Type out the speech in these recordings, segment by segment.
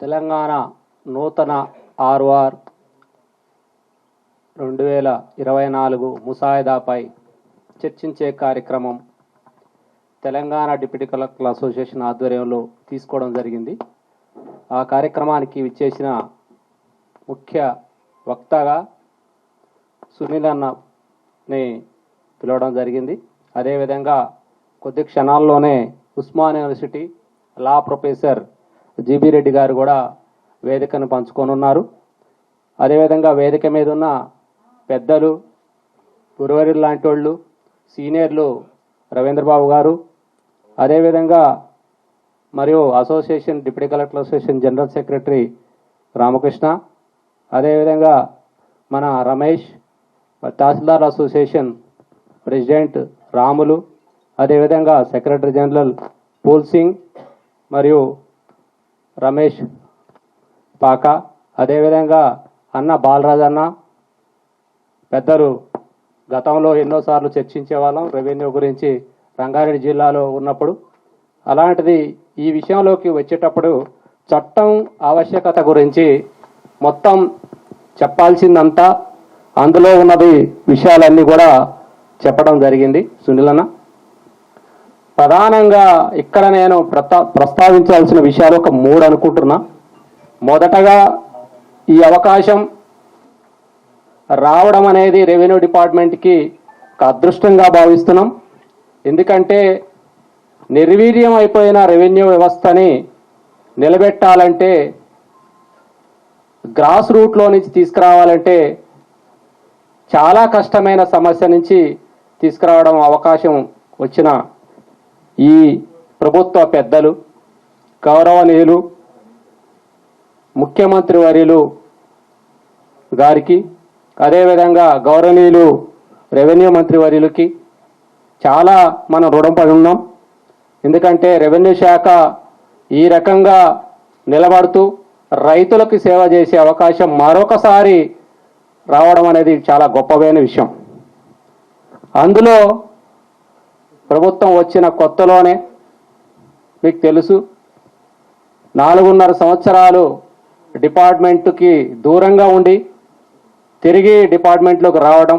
తెలంగాణ నూతన ఆర్ఆర్ 2024 ముసాయిదాపై చర్చించే కార్యక్రమం తెలంగాణ డిప్యూటీ కలెక్టర్ అసోసియేషన్ ఆధ్వర్యంలో తీసుకోవడం జరిగింది. ఆ కార్యక్రమానికి విచ్చేసిన ముఖ్య వక్తగా సునీల్ అన్నని పిలవడం జరిగింది. అదేవిధంగా కొద్ది క్షణాల్లోనే Osmania university law professor G B Reddy గారు కూడా వేదికను పంచుకోనున్నారు. అదేవిధంగా వేదిక మీద ఉన్న పెద్దలు, గురువారి లాంటి వాళ్ళు, సీనియర్లు రవీంద్రబాబు గారు, అదేవిధంగా మరియు association deputy collector association general secretary Ramakrishna, అదేవిధంగా మన రమేష్, తహసీల్దార్ అసోసియేషన్ ప్రెసిడెంట్ రాములు, అదేవిధంగా సెక్రటరీ జనరల్ పూల్ సింగ్ మరియు రమేష్ పాక, అదేవిధంగా అన్న బాలరాజ్ అన్న, పెద్దలు గతంలో ఎన్నోసార్లు చర్చించే వాళ్ళం రెవెన్యూ గురించి రంగారెడ్డి జిల్లాలో ఉన్నప్పుడు. అలాంటిది ఈ విషయంలోకి వచ్చేటప్పుడు చట్టం ఆవశ్యకత గురించి మొత్తం చెప్పాల్సిందంతా అందులో ఉన్నది విషయాలన్నీ కూడా చెప్పడం జరిగింది. సునీల్ అన్న, ప్రధానంగా ఇక్కడ నేను ప్రస్తావించాల్సిన విషయాలు ఒక 3 అనుకుంటున్నా. మొదటగా ఈ అవకాశం రావడం అనేది రెవెన్యూ డిపార్ట్మెంట్కి ఒక అదృష్టంగా భావిస్తున్నాం. ఎందుకంటే నిర్వీర్యం అయిపోయిన రెవెన్యూ వ్యవస్థని నిలబెట్టాలంటే, గ్రాస్ రూట్లో నుంచి తీసుకురావాలంటే చాలా కష్టమైన సమస్య నుంచి తీసుకురావడం అవకాశం వచ్చిన ఈ ప్రభుత్వ పెద్దలు, గౌరవనీయులు ముఖ్యమంత్రి వర్యులు గారికి, అదేవిధంగా గౌరవనీయులు రెవెన్యూ మంత్రి వర్యులకి చాలా మనం రుణపడి ఉన్నాం. ఎందుకంటే రెవెన్యూ శాఖ ఈ రకంగా నిలబడుతూ రైతులకు సేవ చేసే అవకాశం మరొకసారి రావడం అనేది చాలా గొప్పమైన విషయం. అందులో ప్రభుత్వం వచ్చిన కొత్తలోనే మీకు తెలుసు 4.5 సంవత్సరాలు డిపార్ట్మెంట్కి దూరంగా ఉండి తిరిగి డిపార్ట్మెంట్లోకి రావడం,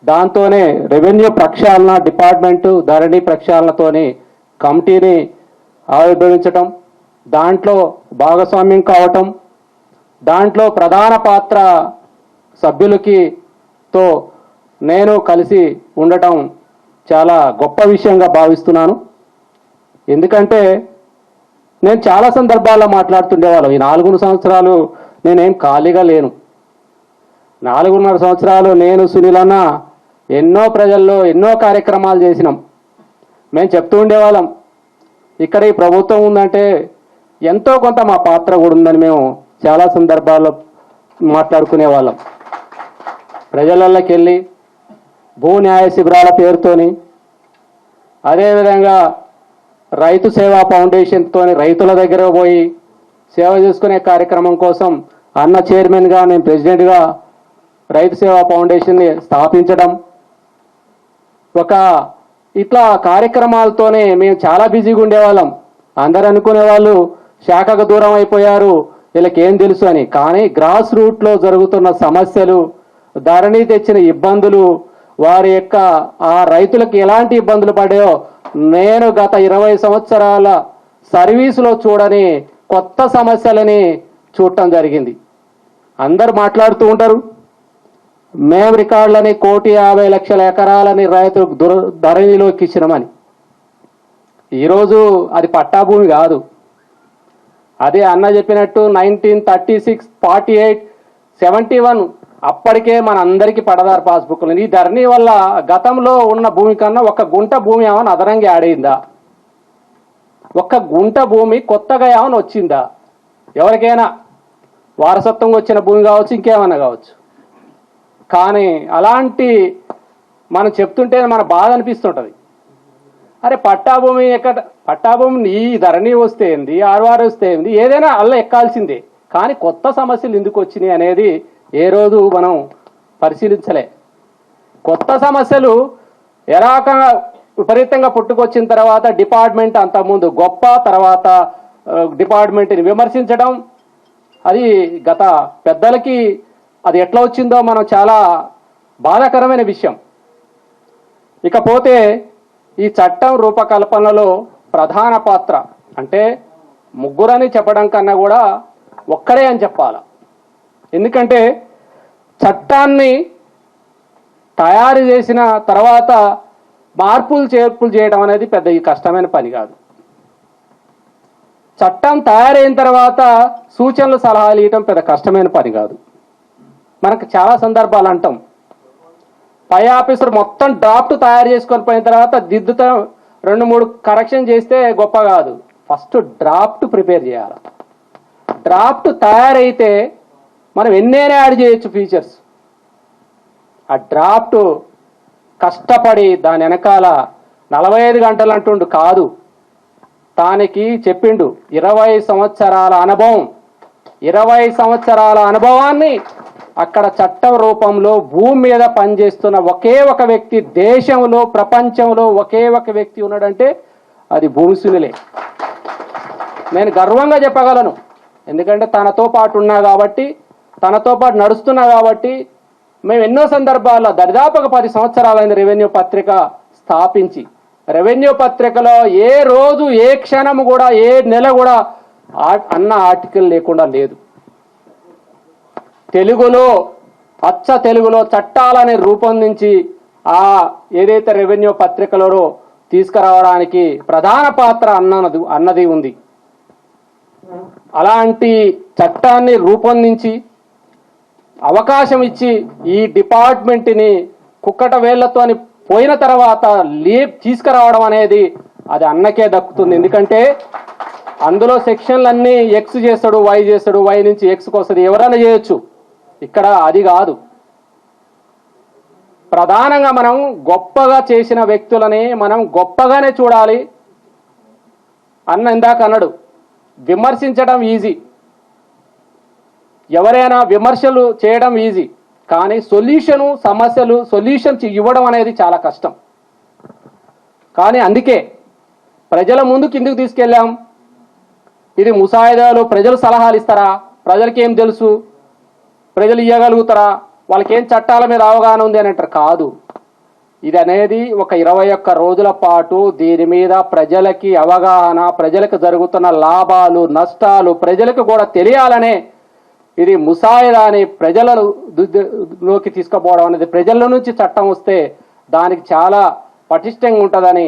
దాంతోనే రెవెన్యూ ప్రక్షాళన డిపార్ట్మెంటు ధరణి ప్రక్షాళనతోని కమిటీని ఆవిర్భవించటం, దాంట్లో భాగస్వామ్యం కావటం, దాంట్లో ప్రధాన పాత్ర సభ్యులతో నేను కలిసి ఉండటం చాలా గొప్ప విషయంగా భావిస్తున్నాను. ఎందుకంటే నేను చాలా సందర్భాల్లో మాట్లాడుతుండేవాళ్ళం. ఈ 4 సంవత్సరాలు నేనేం ఖాళీగా లేను. 4.5 సంవత్సరాలు నేను సునీల్ అన్న ఎన్నో ప్రజల్లో ఎన్నో కార్యక్రమాలు చేసినాం. మేము చెప్తూ ఉండేవాళ్ళం, ఇక్కడ ఈ ప్రభుత్వం ఉందంటే ఎంతో కొంత మా పాత్ర కూడా ఉందని మేము చాలా సందర్భాల్లో మాట్లాడుకునే వాళ్ళం. ప్రజలలోకి వెళ్ళి భూ న్యాయ శిబిరాల పేరుతోని, అదేవిధంగా రైతు సేవా ఫౌండేషన్తోని రైతుల దగ్గర పోయి సేవ చేసుకునే కార్యక్రమం కోసం అన్న చైర్మన్గా, నేను ప్రెసిడెంట్గా రైతు సేవా ఫౌండేషన్ని స్థాపించడం, ఇట్లా కార్యక్రమాలతోనే మేము చాలా బిజీగా ఉండేవాళ్ళం. అందరు అనుకునే వాళ్ళు శాఖకు దూరం అయిపోయారు, వీళ్ళకి ఏం తెలుసు అని. కానీ గ్రాస్ రూట్లో జరుగుతున్న సమస్యలు, ధరణి తెచ్చిన ఇబ్బందులు, వారి యొక్క ఆ రైతులకు ఎలాంటి ఇబ్బందులు పడాయో నేను గత 20 సంవత్సరాల సర్వీసులో చూడని కొత్త సమస్యలని చూడటం జరిగింది. అందరు మాట్లాడుతూ ఉంటారు, మేము రికార్డులని 1,50,00,000 ఎకరాలని రైతులకు ధరణిలోకి ఇచ్చినామని. ఈరోజు అది పట్టాభూమి కాదు. అదే అన్న చెప్పినట్టు 1936, 48, 71 అప్పటికే మన అందరికీ పడదారు పాస్బుక్లు. ఈ ధరణి వల్ల గతంలో ఉన్న భూమి కన్నా 1 గుంట భూమి ఏమైనా అదనంగా యాడ్ అయిందా? 1 గుంట భూమి కొత్తగా ఏమైనా వచ్చిందా? ఎవరికైనా వారసత్వంగా వచ్చిన భూమి కావచ్చు, ఇంకేమైనా కావచ్చు. కానీ అలాంటి మనం చెప్తుంటే మన బాధ అనిపిస్తుంటుంది. అరే పట్టాభూమి పట్టాభూమి ఈ ధరణి వస్తే ఏంది, ఆర్ఆర్ వస్తే ఏంది, ఏదైనా అల్ల ఎక్కాల్సిందే. కానీ కొత్త సమస్యలు ఎందుకు వచ్చినాయి అనేది ఏ రోజు మనం పరిశీలించలే. కొత్త సమస్యలు ఎలాగా విపరీతంగా పుట్టుకొచ్చిన తర్వాత డిపార్ట్మెంట్ అంతకుముందు గొప్ప, తర్వాత డిపార్ట్మెంట్ని విమర్శించడం, అది గత పెద్దలకి అది ఎట్లా వచ్చిందో మనం చాలా బాధాకరమైన విషయం. ఇకపోతే ఈ చట్టం రూపకల్పనలో ప్రధాన పాత్ర అంటే ముగ్గురని చెప్పడం కన్నా కూడా ఒక్కరే అని చెప్పాలి. ఎందుకంటే చట్టాన్ని తయారు చేసిన తర్వాత మార్పులు చేర్పులు చేయడం అనేది పెద్ద కష్టమైన పని కాదు. చట్టం తయారైన తర్వాత సూచనలు సలహాలు ఇవ్వడం పెద్ద కష్టమైన పని కాదు. మనకు చాలా సందర్భాలు అంటాం, పై ఆఫీసర్ మొత్తం డ్రాఫ్ట్ తయారు చేసుకొని పోయిన తర్వాత దిద్దుతాం, 2-3 కరెక్షన్ చేస్తే గొప్ప కాదు. ఫస్ట్ డ్రాఫ్ట్ ప్రిపేర్ చేయాలి. డ్రాఫ్ట్ తయారైతే మనం ఎన్నైనా యాడ్ చేయొచ్చు ఫీచర్స్. ఆ డ్రాఫ్ట్ కష్టపడి దాని వెనకాల 45 గంటలు అంటుండు కాదు, దానికి చెప్పిండు 20 సంవత్సరాల అనుభవం. 20 సంవత్సరాల అనుభవాన్ని అక్కడ చట్టం రూపంలో భూమి మీద పనిచేస్తున్న ఒకే ఒక వ్యక్తి, దేశంలో ప్రపంచంలో ఒకే ఒక వ్యక్తి ఉన్నాడంటే అది భూమిసునిలే. నేను గర్వంగా చెప్పగలను, ఎందుకంటే తనతో పాటు ఉన్నా కాబట్టి, తనతో పాటు నడుస్తున్నా కాబట్టి. మేము ఎన్నో సందర్భాల్లో దరిదాపుగా 10 సంవత్సరాలైన రెవెన్యూ పత్రిక స్థాపించి, రెవెన్యూ పత్రికలో ఏ రోజు ఏ క్షణం కూడా ఏ నెల కూడా అన్న ఆర్టికల్ లేకుండా లేదు. తెలుగులో అచ్చ తెలుగులో చట్టాలని రూపొందించి ఏదైతే రెవెన్యూ పత్రికలో తీసుకురావడానికి ప్రధాన పాత్ర అన్నది ఉంది. అలాంటి చట్టాన్ని రూపొందించి అవకాశం ఇచ్చి ఈ డిపార్ట్మెంట్ని కుక్కట వేళ్లతోని పోయిన తర్వాత తీసుకురావడం అనేది అది అన్నకే దక్కుతుంది. ఎందుకంటే అందులో సెక్షన్లన్నీ ఎక్స్ చేస్తాడు, వై చేస్తాడు, వై నుంచి ఎక్స్కి వస్తుంది, ఎవరైనా చేయొచ్చు. ఇక్కడ అది కాదు. ప్రధానంగా మనం గొప్పగా చేసిన వ్యక్తులని మనం గొప్పగానే చూడాలి. ఇందాక అన్నాడు, విమర్శించడం ఈజీ, ఎవరైనా విమర్శలు చేయడం ఈజీ, కానీ సొల్యూషన్స్ ఇవ్వడం అనేది చాలా కష్టం. కానీ అందుకే ప్రజల ముందుకు ఎందుకు తీసుకెళ్ళాం? ఇది ముసాయిదాలు ప్రజలు సలహాలు ఇస్తారా? ప్రజలకి ఏం తెలుసు? ప్రజలు ఇవ్వగలుగుతారా? వాళ్ళకి ఏం చట్టాల మీద అవగాహన ఉంది అని అంటారు. కాదు, ఇది అనేది ఒక 21 రోజుల పాటు దీని మీద ప్రజలకి అవగాహన, ప్రజలకు జరుగుతున్న లాభాలు నష్టాలు ప్రజలకు కూడా తెలియాలనే ఇది ముసాయిదాని ప్రజలలోకి తీసుకుపోవడం అనేది. ప్రజల నుంచి చట్టం వస్తే దానికి చాలా పటిష్టంగా ఉంటుందని,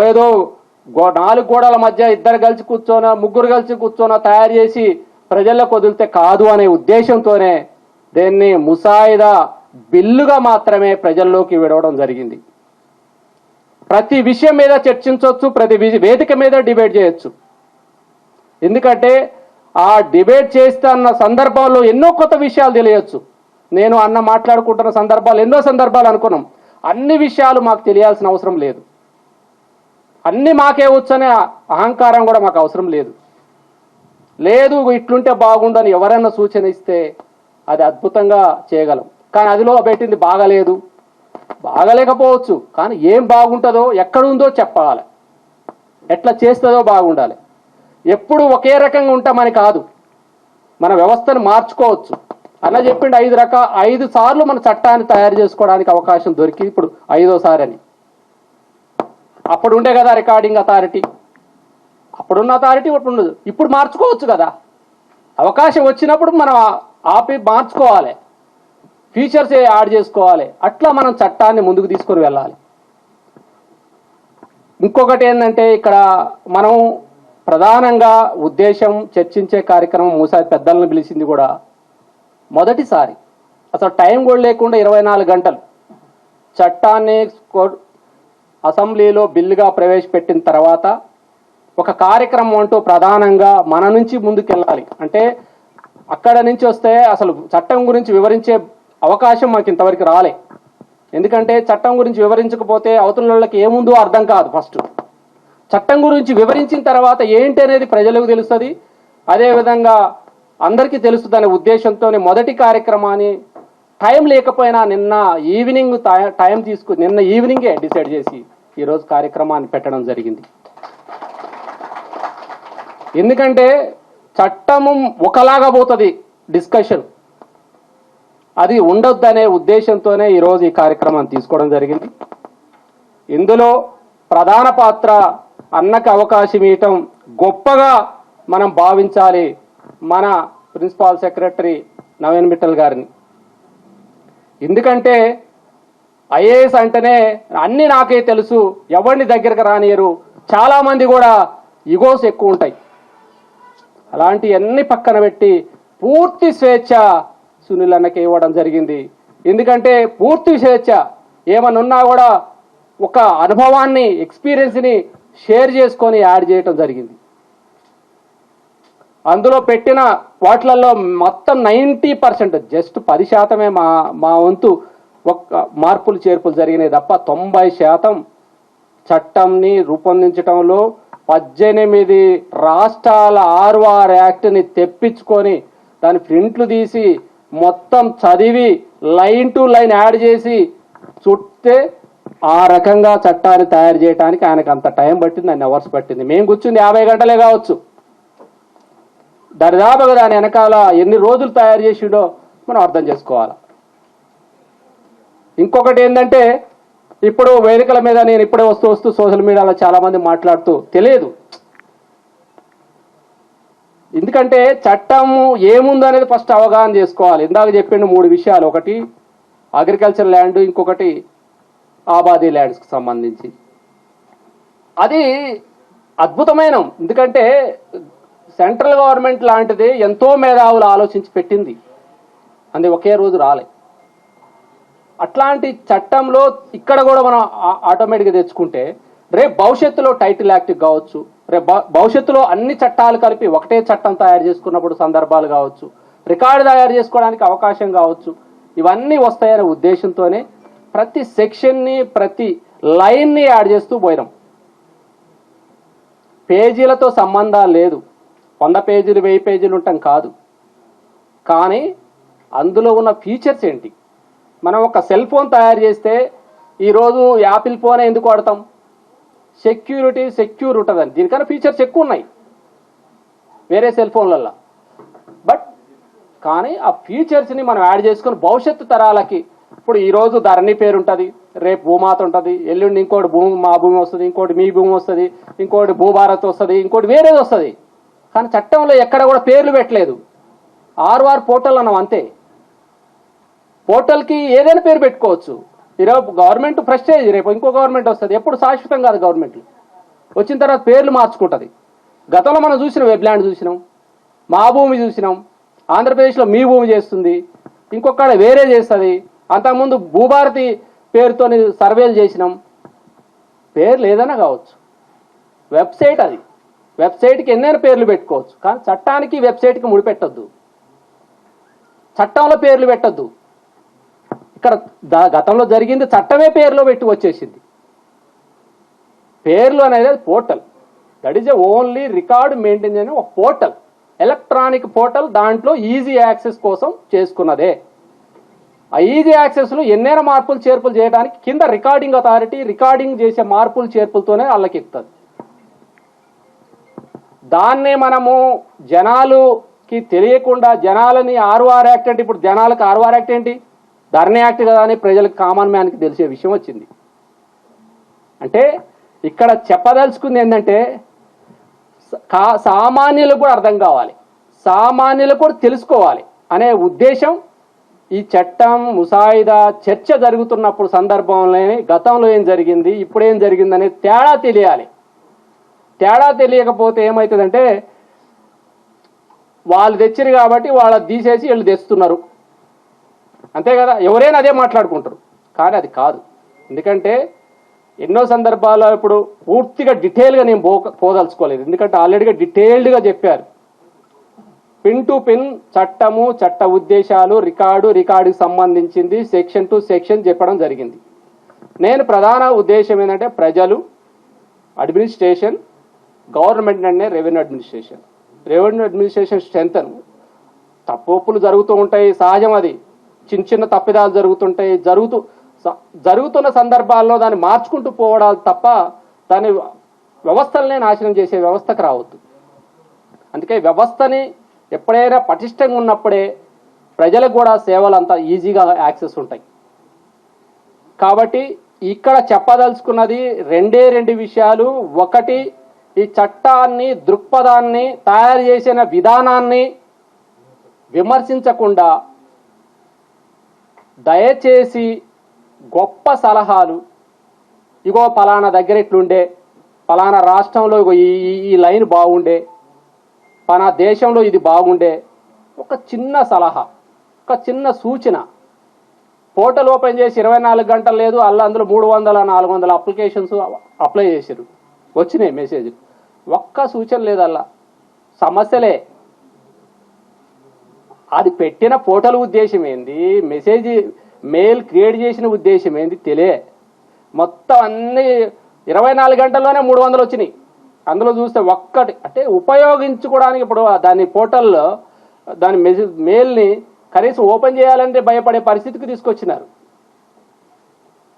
ఏదో 4 గోడల మధ్య 2 కలిసి కూర్చోనో 3 కలిసి కూర్చోనో తయారు చేసి ప్రజలకు వదిలితే కాదు అనే ఉద్దేశంతోనే దీన్ని ముసాయిదా బిల్లుగా మాత్రమే ప్రజల్లోకి విడవడం జరిగింది. ప్రతి విషయం మీద చర్చించవచ్చు, ప్రతి వేదిక మీద డిబేట్ చేయొచ్చు. ఎందుకంటే ఆ డిబేట్ చేస్తున్న సందర్భంలో ఎన్నో కొత్త విషయాలు తెలియచ్చు. నేను మాట్లాడుకుంటున్న సందర్భాలు ఎన్నో సందర్భాలు అనుకున్నాం. అన్ని విషయాలు మాకు తెలియాల్సిన అవసరం లేదు, అన్ని మాకే వచ్చనే అహంకారం కూడా మాకు అవసరం లేదు. ఇట్లుంటే బాగుండని ఎవరైనా సూచన ఇస్తే అది అద్భుతంగా చేయగలం. కానీ అదిలో పెట్టింది బాగలేదు, బాగలేకపోవచ్చు, కానీ ఏం బాగుంటుందో ఎక్కడుందో చెప్పాలి, ఎట్లా చేస్తుందో బాగుండాలి. ఎప్పుడు ఒకే రకంగా ఉంటామని కాదు, మన వ్యవస్థను మార్చుకోవచ్చు. అలా చెప్పిండు 5 సార్లు మన చట్టాన్ని తయారు చేసుకోవడానికి అవకాశం దొరికి ఇప్పుడు 5వ అని. అప్పుడు ఉండే కదా రికార్డింగ్ అథారిటీ, అప్పుడున్న అథారిటీ ఇప్పుడు ఉండదు. ఇప్పుడు మార్చుకోవచ్చు కదా, అవకాశం వచ్చినప్పుడు మనం మార్చుకోవాలి, ఫీచర్స్ యాడ్ చేసుకోవాలి. అట్లా మనం చట్టాన్ని ముందుకు తీసుకొని వెళ్ళాలి. ఇంకొకటి ఏంటంటే ఇక్కడ మనం ప్రధానంగా ఉద్దేశం చర్చించే కార్యక్రమం ముసాయిదా పెద్దలను పిలిచింది కూడా మొదటిసారి. అసలు టైం కూడా లేకుండా 24 గంటలు చట్టాన్ని అసెంబ్లీలో బిల్లుగా ప్రవేశపెట్టిన తర్వాత ఒక కార్యక్రమం అంటూ ప్రధానంగా మన నుంచి ముందుకెళ్ళాలి. అంటే అక్కడ నుంచి వస్తే అసలు చట్టం గురించి వివరించే అవకాశం మాకు ఇంతవరకు రాలే. ఎందుకంటే చట్టం గురించి వివరించకపోతే అవతల వాళ్ళకి ఏముందో అర్థం కాదు. ఫస్ట్ చట్టం గురించి వివరించిన తర్వాత ఏంటి అనేది ప్రజలకు తెలుస్తుంది, అదేవిధంగా అందరికీ తెలుస్తుంది అనే ఉద్దేశంతోనే మొదటి కార్యక్రమాన్ని టైం లేకపోయినా నిన్న ఈవినింగ్ టైం తీసుకుని నిన్న ఈవినింగే డిసైడ్ చేసి ఈరోజు కార్యక్రమాన్ని పెట్టడం జరిగింది. ఎందుకంటే చట్టము ఒకలాగా పోతుంది డిస్కషన్, అది ఉండొద్దనే ఉద్దేశంతోనే ఈరోజు ఈ కార్యక్రమాన్ని తీసుకోవడం జరిగింది. ఇందులో ప్రధాన పాత్ర అన్నకు అవకాశం ఇవ్వటం గొప్పగా మనం భావించాలి మన ప్రిన్సిపాల్ సెక్రటరీ నవీన్ మిట్టల్ గారిని. ఎందుకంటే ఐఏఎస్ అంటేనే అన్ని నాకే తెలుసు, ఎవరిని దగ్గరకు రానియరు, చాలామంది కూడా ఇగోస్ ఎక్కువ ఉంటాయి. అలాంటి అన్ని పక్కన పెట్టి పూర్తి స్వేచ్ఛ సునీల్ అన్నకి ఇవ్వడం జరిగింది. ఎందుకంటే పూర్తి స్వేచ్ఛ, ఏమన్నా ఉన్నా కూడా ఒక అనుభవాన్ని ఎక్స్పీరియన్స్ని షేర్ చేసుకొని యాడ్ చేయటం జరిగింది. అందులో పెట్టిన వాటిలలో మొత్తం 90%, జస్ట్ 10% మా వంతు ఒక మార్పులు చేర్పులు జరిగినాయి తప్ప 90% చట్టంని రూపొందించడంలో 18 రాష్ట్రాల R1 యాక్ట్ని తెప్పించుకొని దాని ప్రింట్లు తీసి మొత్తం చదివి లైన్ టు లైన్ యాడ్ చేసి చుట్టే ఆ రకంగా చట్టాన్ని తయారు చేయడానికి ఆయనకు అంత టైం పట్టింది, అన్ని అవర్స్ పట్టింది. మేము కూర్చుంది 50 గంటలే కావచ్చు. దరిదాపుగా దాని వెనకాల ఎన్ని రోజులు తయారు చేసిండో మనం అర్థం చేసుకోవాలి. ఇంకొకటి ఏంటంటే, ఇప్పుడు వేదికల మీద నేను ఇప్పుడే వస్తూ సోషల్ మీడియాలో చాలామంది మాట్లాడుతూ తెలియదు. ఎందుకంటే చట్టము ఏముందనేది ఫస్ట్ అవగాహన చేసుకోవాలి. ఇందాక చెప్పిండు 3 విషయాలు, ఒకటి అగ్రికల్చర్ ల్యాండ్, ఇంకొకటి ఆబాదీ ల్యాండ్స్కి సంబంధించి. అది అద్భుతమైన, ఎందుకంటే సెంట్రల్ గవర్నమెంట్ లాంటిది ఎంతో మేధావులు ఆలోచించి పెట్టింది, అది ఒకే రోజు రాలే. అట్లాంటి చట్టంలో ఇక్కడ కూడా మనం ఆటోమేటిక్గా తెచ్చుకుంటే రేపు భవిష్యత్తులో టైటిల్ యాక్ట్ కావచ్చు, రేపు భవిష్యత్తులో అన్ని చట్టాలు కలిపి ఒకటే చట్టం తయారు చేసుకున్నప్పుడు సందర్భాలు కావచ్చు, రికార్డు తయారు చేసుకోవడానికి అవకాశం కావచ్చు, ఇవన్నీ వస్తాయనే ఉద్దేశంతోనే ప్రతి సెక్షన్ని ప్రతి లైన్ని యాడ్ చేస్తూ పోయినాం. పేజీలతో సంబంధాలు లేదు, 100 పేజీలు 1000 పేజీలు ఉంటాం కాదు. కానీ అందులో ఉన్న ఫీచర్స్ ఏంటి? మనం ఒక సెల్ ఫోన్ తయారు చేస్తే ఈరోజు యాపిల్ ఫోనే ఎందుకు వాడతాం? సెక్యూర్ ఉంటుందని, దీనికన్నా ఫీచర్స్ ఎక్కువ ఉన్నాయి వేరే సెల్ ఫోన్లలో. కానీ ఆ ఫీచర్స్ని మనం యాడ్ చేసుకుని భవిష్యత్తు తరాలకి, ఇప్పుడు ఈరోజు ధరణి పేరు ఉంటుంది, రేపు భూమాత ఉంటుంది, ఎల్లుండి ఇంకోటి మా భూమి వస్తుంది, ఇంకోటి మీ భూమి వస్తుంది, ఇంకోటి భూభారత్ వస్తుంది, ఇంకోటి వేరేది వస్తుంది. కానీ చట్టంలో ఎక్కడ కూడా పేర్లు పెట్టలేదు. R1 పోర్టల్ అన్నాం అంతే. పోర్టల్కి ఏదైనా పేరు పెట్టుకోవచ్చు. ఈరోజు గవర్నమెంట్ ప్రెస్టేజ్, రేపు ఇంకో గవర్నమెంట్ వస్తుంది, ఎప్పుడు శాశ్వతం కాదు. గవర్నమెంట్లు వచ్చిన తర్వాత పేర్లు మార్చుకుంటుంది. గతంలో మనం చూసిన వెబ్ల్యాండ్ చూసినాం, మా భూమి చూసినాం, ఆంధ్రప్రదేశ్లో మీ భూమి చేస్తుంది, ఇంకొకడ వేరే చేస్తుంది. అంతకుముందు భూభారతి పేరుతో సర్వేలు చేసినాం. పేర్లు ఏదైనా కావచ్చు, వెబ్సైట్ అది, వెబ్సైట్కి ఎన్నైనా పేర్లు పెట్టుకోవచ్చు. కానీ చట్టానికి వెబ్సైట్కి ముడిపెట్టద్దు, చట్టంలో పేర్లు పెట్టద్దు. ఇక్కడ గతంలో జరిగింది చట్టమే పేరులో పెట్టి వచ్చేసింది. పేర్లు అనేది portal, that is only record maintain చేయని ఒక పోర్టల్, ఎలక్ట్రానిక్ పోర్టల్. దాంట్లో ఈజీ యాక్సెస్ కోసం చేసుకున్నదే. ఆ ఈజీ యాక్సెస్లో ఎన్నైనా మార్పులు చేర్పులు చేయడానికి కింద రికార్డింగ్ అథారిటీ రికార్డింగ్ చేసే మార్పులు చేర్పులతోనే వాళ్ళకి ఎక్కుతుంది. దాన్నే మనము జనాలుకి తెలియకుండా జనాలని R1 యాక్ట్ అంటే, ఇప్పుడు జనాలకు R1 యాక్ట్ ఏంటి, ధరణి యాక్ట్ కదా అని ప్రజలకు కామన్ మ్యాన్కి తెలిసే విషయం వచ్చింది. అంటే ఇక్కడ చెప్పదలుచుకుంది ఏంటంటే సామాన్యులకు కూడా అర్థం కావాలి, సామాన్యులకు కూడా తెలుసుకోవాలి అనే ఉద్దేశం ఈ చట్టం ముసాయిదా చర్చ జరుగుతున్నప్పుడు సందర్భంలోనే గతంలో ఏం జరిగింది, ఇప్పుడేం జరిగింది అనే తేడా తెలియాలి. తేడా తెలియకపోతే ఏమవుతుందంటే వాళ్ళు తెచ్చిరు కాబట్టి వాళ్ళ తీసేసి వీళ్ళు తెస్తున్నారు, అంతే కదా. ఎవరైనా అదే మాట్లాడుకుంటారు. కానీ అది కాదు. ఎందుకంటే ఎన్నో సందర్భాల్లో ఇప్పుడు పూర్తిగా డీటెయిల్గా నేను పోదలుచుకోలేదు, ఎందుకంటే ఆల్రెడీగా డీటెయిల్డ్గా చెప్పారు. పిన్ టు పిన్ చట్టము, చట్ట ఉద్దేశాలు, రికార్డుకి సంబంధించింది సెక్షన్ టు సెక్షన్ చెప్పడం జరిగింది. నేను ప్రధాన ఉద్దేశం ఏంటంటే ప్రజలు, అడ్మినిస్ట్రేషన్, గవర్నమెంట్ అంటే రెవెన్యూ అడ్మినిస్ట్రేషన్ స్ట్రెంగ్తన్. తప్పులు జరుగుతూ ఉంటాయి, సహజం. అది చిన్న తప్పిదాలు జరుగుతుంటాయి. జరుగుతున్న సందర్భాల్లో దాన్ని మార్చుకుంటూ పోవడాలు తప్ప దాని వ్యవస్థలనే నాశనం చేసే వ్యవస్థకు రావద్దు. అందుకే వ్యవస్థని ఎప్పుడైనా పటిష్టంగా ఉన్నప్పుడే ప్రజలకు కూడా సేవలు అంతా ఈజీగా యాక్సెస్ ఉంటాయి. కాబట్టి ఇక్కడ చెప్పదలుచుకున్నది రెండు విషయాలు. ఒకటి, ఈ చట్టాన్ని, దృక్పథాన్ని, తయారు చేసిన విధానాన్ని విమర్శించకుండా దయచేసి గొప్ప సలహాలు, ఇగో పలానా దగ్గర ఇట్లుండే, పలానా రాష్ట్రంలో ఇగో ఈ లైన్ బాగుండే, పలానా దేశంలో ఇది బాగుండే, ఒక చిన్న సలహా, ఒక చిన్న సూచన. పోర్టల్ ఓపెన్ చేసి 24 గంటలు లేదు, అందులో 300-400 అప్లికేషన్స్ అప్లై చేశారు, వచ్చినాయి మెసేజ్లు. ఒక్క సూచన లేదు, సమస్యలే. అది పెట్టిన పోర్టల్ ఉద్దేశం ఏంది, మెయిల్ క్రియేట్ చేసిన ఉద్దేశం ఏంది మొత్తం అన్ని 24 గంటల్లోనే 300 వచ్చినాయి. అందులో చూస్తే ఒక్కటి అంటే ఉపయోగించుకోవడానికి ఇప్పుడు దాని పోర్టల్లో దాని మెయిల్ని కనీసం ఓపెన్ చేయాలంటే భయపడే పరిస్థితికి తీసుకొచ్చినారు.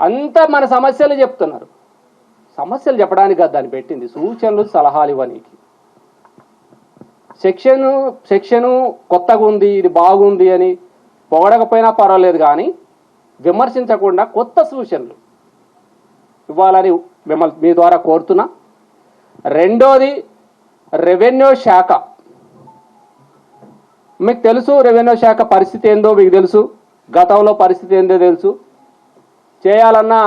అంతా మన సమస్యలు చెప్తున్నారు. సమస్యలు చెప్పడానికి కాదు దాన్ని పెట్టింది, సూచనలు సలహాలు ఇవ్వడానికి. సెక్షను కొత్తగా ఉంది, ఇది బాగుంది అని పొగడకపోయినా పర్వాలేదు, కానీ విమర్శించకుండా కొత్త సూచనలు ఇవ్వాలని మిమ్మల్ని మీ ద్వారా కోరుతున్నా. రెండోది, రెవెన్యూ శాఖ. మీకు తెలుసు రెవెన్యూ శాఖ పరిస్థితి ఏందో మీకు తెలుసు, గతంలో పరిస్థితి ఏందో తెలుసు. చేయాలన్నా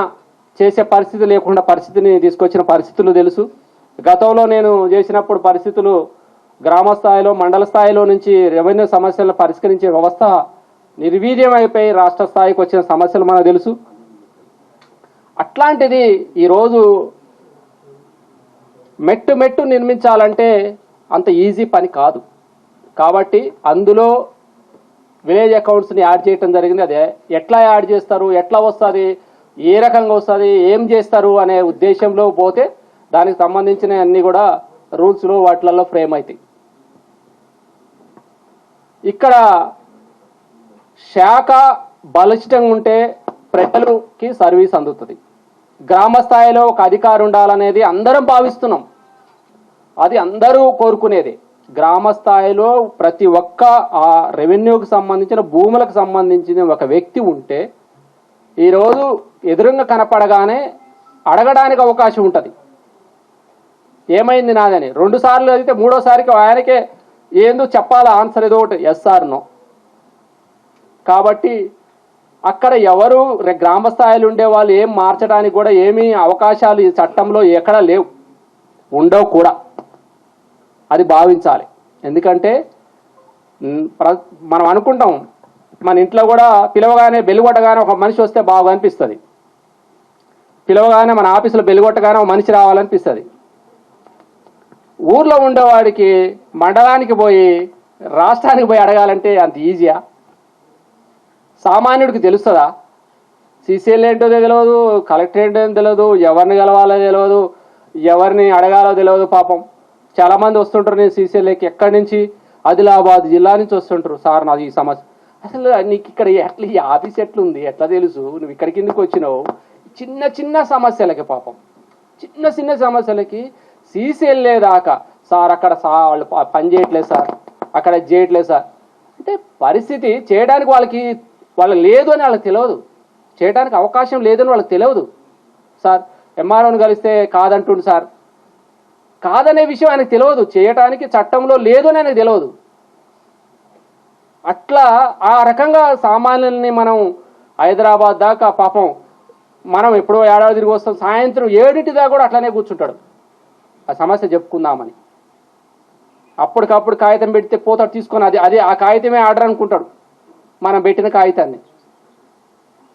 చేసే పరిస్థితి లేకుండా పరిస్థితిని తీసుకొచ్చిన పరిస్థితులు తెలుసు. గతంలో నేను చేసినప్పుడు పరిస్థితులు గ్రామ స్థాయిలో, మండల స్థాయిలో నుంచి రెవెన్యూ సమస్యలను పరిష్కరించే వ్యవస్థ నిర్వీర్యం అయిపోయి రాష్ట్ర స్థాయికి వచ్చిన సమస్యలు మనకు తెలుసు. అట్లాంటిది ఈరోజు మెట్టు నిర్మించాలంటే అంత ఈజీ పని కాదు. కాబట్టి అందులో విలేజ్ అకౌంట్స్ని యాడ్ చేయటం జరిగింది. అదే ఎట్లా యాడ్ చేస్తారు, ఎట్లా వస్తుంది, ఏ రకంగా వస్తుంది, ఏం చేస్తారు అనే ఉద్దేశంలో పోతే దానికి సంబంధించిన అన్ని కూడా రూల్స్లో వాటిలలో ఫ్రేమ్ అవుతాయి. ఇక్కడ శాఖ బలిష్టంగా ఉంటే ప్రజలకి సర్వీస్ అందుతుంది. గ్రామ స్థాయిలో ఒక అధికారి ఉండాలనేది అందరం భావిస్తున్నాం, అది అందరూ కోరుకునేది. గ్రామ స్థాయిలో ప్రతి ఒక్క ఆ రెవెన్యూకి సంబంధించిన భూములకు సంబంధించిన ఒక వ్యక్తి ఉంటే ఈరోజు ఎదురుగా కనపడగానే అడగడానికి అవకాశం ఉంటుంది, ఏమైంది నాదని. 2 సార్లు అయితే 3వ సారికి ఆయనకే ఏందో చెప్పాలా ఆన్సర్, ఏదో ఒకటి ఎస్ ఆర్ నో. కాబట్టి అక్కడ ఎవరు గ్రామ స్థాయిలో ఉండే వాళ్ళు ఏం మార్చడానికి కూడా ఏమీ అవకాశాలు ఈ చట్టంలో ఎక్కడా లేవు, ఉండవు కూడా. అది భావించాలి. ఎందుకంటే మనం అనుకుంటాం మన ఇంట్లో కూడా పిలవగానే బెల్లుగొట్టగానే ఒక మనిషి వస్తే బాగా అనిపిస్తుంది, పిలవగానే మన ఆఫీసులో బెల్లుగొట్టగానే ఒక మనిషి రావాలనిపిస్తుంది. ఊర్లో ఉండేవాడికి మండలానికి పోయి రాష్ట్రానికి పోయి అడగాలంటే అంత ఈజీయా? సామాన్యుడికి తెలుస్తుందా? సీసీఎల్ ఏంటో తెలియదు, కలెక్టర్ ఏంటో తెలియదు, ఎవరిని కలవాలో తెలియదు, ఎవరిని అడగాలో తెలియదు. పాపం చాలామంది వస్తుంటారు, నేను సీసీఎల్కి ఎక్కడి నుంచి, ఆదిలాబాద్ జిల్లా నుంచి వస్తుంటారు. సార్ నాది ఈ సమస్య. అసలు నీకు ఇక్కడ ఎట్లా ఈ ఆఫీస్ ఎట్లుంది, ఎట్లా తెలుసు, నువ్వు ఇక్కడికి ఎందుకు వచ్చినావు? చిన్న సమస్యలకి పాపం, చిన్న సమస్యలకి సీసీఎల్ఏ దాకా సార్ అక్కడ వాళ్ళు పని చేయట్లేదు సార్, అక్కడ చేయట్లేదు సార్ అంటే పరిస్థితి చేయడానికి వాళ్ళకి లేదు అని వాళ్ళకి తెలియదు, చేయడానికి అవకాశం లేదని వాళ్ళకి తెలియదు. సార్ ఎంఆర్ఓని కలిస్తే కాదంటుండు సార్, కాదనే విషయం ఆయనకు తెలియదు, చేయటానికి చట్టంలో లేదు అని ఆయనకు తెలియదు. అట్లా ఆ రకంగా సామాన్యుల్ని మనం హైదరాబాద్ దాకా పాపం మనం ఎప్పుడో ఏడాది తిరిగి వస్తాం, సాయంత్రం 7 దాకా కూడా అట్లనే కూర్చుంటాడు ఆ సమస్య చెప్పుకుందామని. అప్పటికప్పుడు కాగితం పెడితే పోతాడు తీసుకొని, అదే ఆ కాగితమే ఆర్డర్ అనుకుంటాడు మనం పెట్టిన కాగితాన్ని.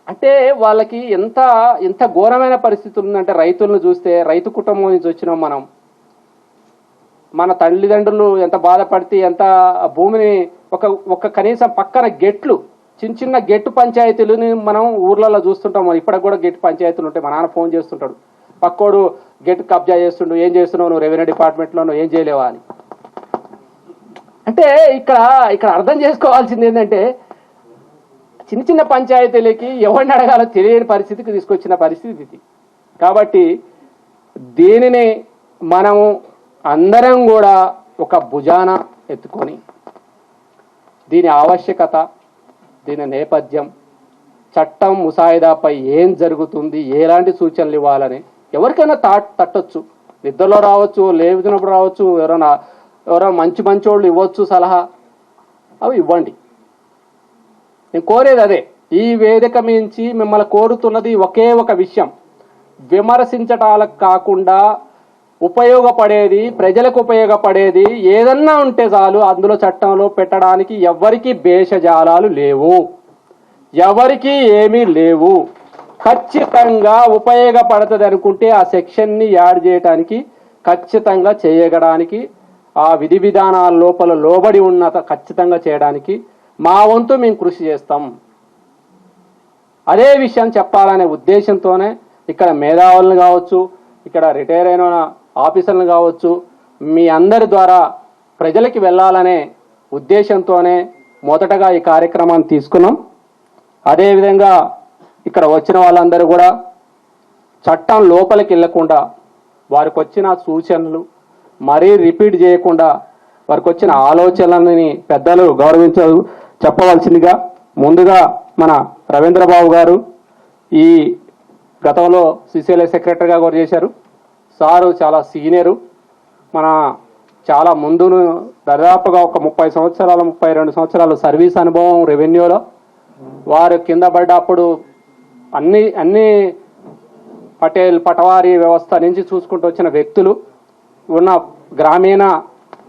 అంటే వాళ్ళకి ఎంత ఘోరమైన పరిస్థితి ఉందంటే, రైతులను చూస్తే, రైతు కుటుంబం నుంచి వచ్చినాం మనం, మన తల్లిదండ్రులు ఎంత బాధపడితే, ఎంత భూమిని ఒక కనీసం పక్కన గెట్లు, చిన్న గెట్టు పంచాయతీలని మనం ఊర్లలో చూస్తుంటాం. ఇప్పటికి కూడా గెట్టు పంచాయతీలు ఉంటాయి. మా నాన్న ఫోన్ చేస్తుంటాడు, పక్కోడు గెట్ కబ్జా చేస్తుండు, ఏం చేస్తున్నావు నువ్వు రెవెన్యూ డిపార్ట్మెంట్లో, నువ్వు ఏం చేయలేవా అని. అంటే ఇక్కడ అర్థం చేసుకోవాల్సింది ఏంటంటే, చిన్న పంచాయతీలకి ఎవరిని అడగాలో తెలియని పరిస్థితికి తీసుకొచ్చిన పరిస్థితి ఇది. కాబట్టి దీనిని మనము అందరం కూడా ఒక భుజాన ఎత్తుకొని దీని ఆవశ్యకత, దీని నేపథ్యం, చట్టం ముసాయిదాపై ఏం జరుగుతుంది, ఎలాంటి సూచనలు ఇవ్వాలని ఎవరికైనా తట్టొచ్చు, నిద్రలో రావచ్చు, లేవుతున్నప్పుడు రావచ్చు, ఎవరైనా మంచి వాళ్ళు ఇవ్వచ్చు సలహా, అవి ఇవ్వండి. నేను కోరేది అదే. ఈ వేదిక మించి మిమ్మల్ని కోరుతున్నది ఒకే ఒక విషయం, విమర్శించటాలకు కాకుండా ఉపయోగపడేది, ప్రజలకు ఉపయోగపడేది ఏదన్నా ఉంటే చాలు. అందులో చట్టంలో పెట్టడానికి ఎవరికి భేషజాలాలు లేవు, ఎవరికి ఏమీ లేవు. ఖచ్చితంగా ఉపయోగపడుతుంది అనుకుంటే ఆ సెక్షన్ని యాడ్ చేయడానికి, ఖచ్చితంగా చేయడానికి, ఆ విధి విధానాల లోపల లోబడి ఉన్నత ఖచ్చితంగా చేయడానికి మా వంతు మేము కృషి చేస్తాం. అదే విషయం చెప్పాలనే ఉద్దేశంతోనే ఇక్కడ మేధావులను కావచ్చు, ఇక్కడ రిటైర్ అయిన ఆఫీసర్లను కావచ్చు, మీ అందరి ద్వారా ప్రజలకి వెళ్ళాలనే ఉద్దేశంతోనే మొదటగా ఈ కార్యక్రమాన్ని తీసుకున్నాం. అదేవిధంగా ఇక్కడ వచ్చిన వాళ్ళందరూ కూడా చట్టం లోపలికి వెళ్లకుండా వారికి వచ్చిన సూచనలు మరీ రిపీట్ చేయకుండా వారికి వచ్చిన ఆలోచనలని పెద్దలు చెప్పవలసిందిగా ముందుగా మన రవీంద్రబాబు గారు ఈ గతంలో సిసిఎల్ఏ సెక్రటరీగా కూడా చేశారు. సారు చాలా సీనియరు, మన చాలా ముందును దాదాపుగా ఒక 30 సంవత్సరాలు 32 సంవత్సరాల సర్వీస్ అనుభవం రెవెన్యూలో. వారు కింద పడ్డప్పుడు అన్ని పటవారీ వ్యవస్థ నుంచి చూసుకుంటూ వచ్చిన వ్యక్తులు, ఉన్న గ్రామీణ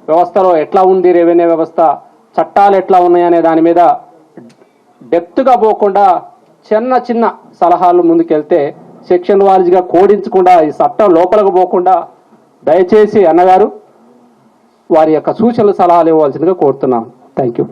వ్యవస్థలో ఎట్లా ఉంది రెవెన్యూ వ్యవస్థ, చట్టాలు ఎట్లా ఉన్నాయనే దాని మీద డెప్త్గా పోకుండా చిన్న సలహాలు ముందుకెళ్తే సెక్షన్ వారీగా కోడించకుండా ఈ చట్టం లోపలికి పోకుండా దయచేసి అన్నగారు వారి యొక్క సూచనలు సలహాలు ఇవ్వాల్సిందిగా కోరుతున్నాం. Thank you.